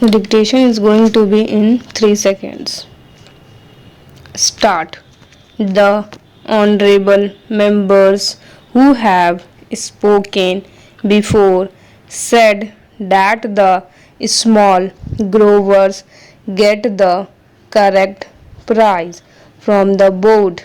The dictation is going to be in 3 seconds. Start. The honorable members who have spoken before said that the small growers get the correct price from the board.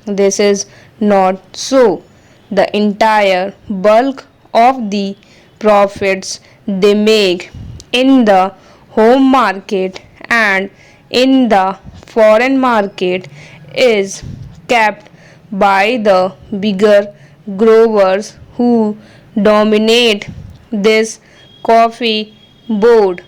This is not so. The entire bulk of the profits they make in the home market and in the foreign market is kept by the bigger growers who dominate this coffee board.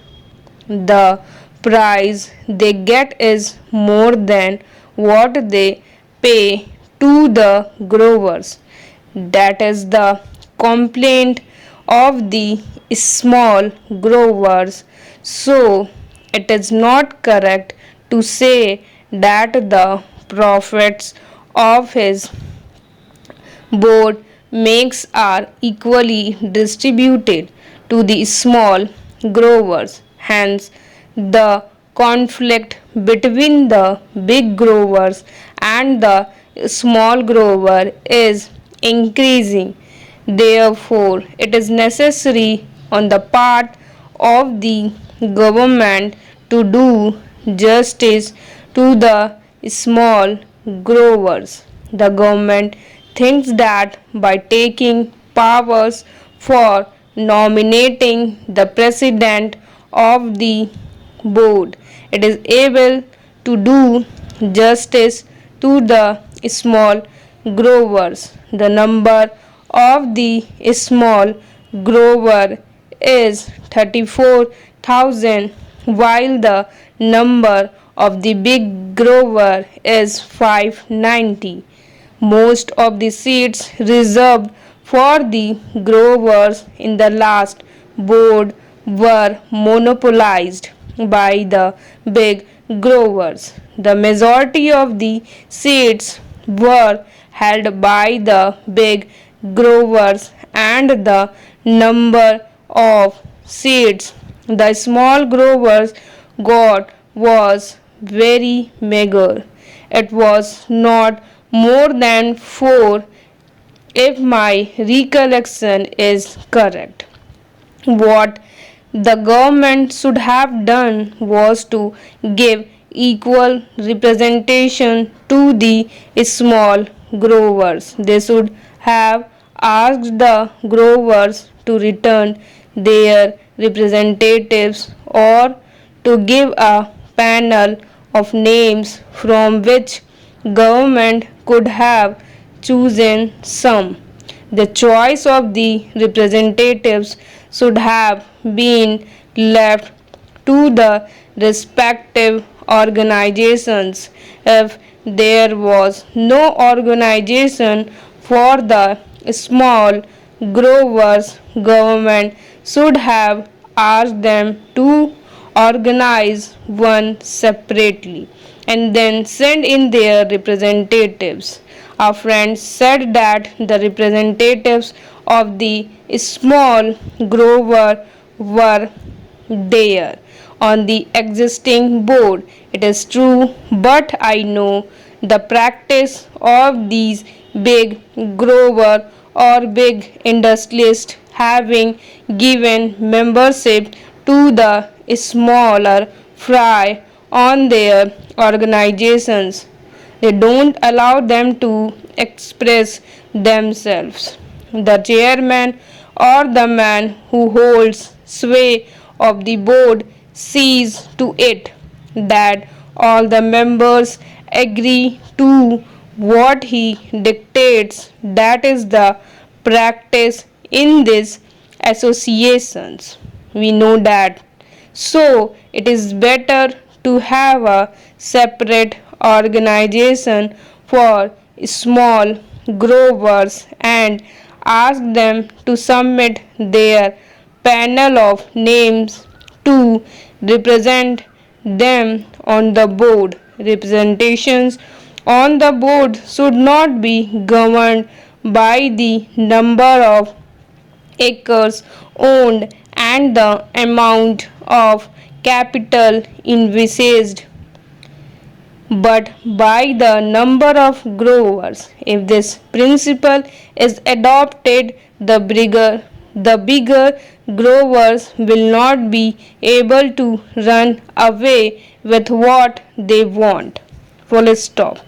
The price they get is more than what they pay to the growers. That is the complaint of the small growers. So it is not correct to say that the profits of his board makes are equally distributed to the small growers. Hence, the conflict between the big growers and the small grower is increasing. Therefore, it is necessary on the part of the government to do justice to the small growers. The government thinks that by taking powers for nominating the president of the board, it is able to do justice to the small growers. The number of the small grower is 34,000 while the number of the big grower is 590. Most of the seats reserved for the growers in the last board were monopolized by the big growers. The majority of the seats were held by the big growers and the number of seats the small growers got was very meager. It was not more than 4 if my recollection is correct. What the government should have done was to give equal representation to the small growers. They should have asked the growers to return their representatives or to give a panel of names from which government could have chosen some. The choice of the representatives should have been left to the respective organizations. If there was no organization for the small growers, government should have asked them to organize one separately and then send in their representatives. Our friends said that the representatives of the small grower were there on the existing board. It is true, but I know the practice of these big grower or big industrialists having given membership to the smaller fry on their organizations. They don't allow them to express themselves. The chairman or the man who holds sway of the board sees to it that all the members agree to what he dictates. That is the practice in these associations. We know that. So it is better to have a separate organization for small growers and ask them to submit their panel of names to represent them on the board. Representations on the board should not be governed by the number of acres owned and the amount of capital envisaged but by the number of growers. If this principle is adopted, the bigger growers will not be able to run away with what they want. Full stop.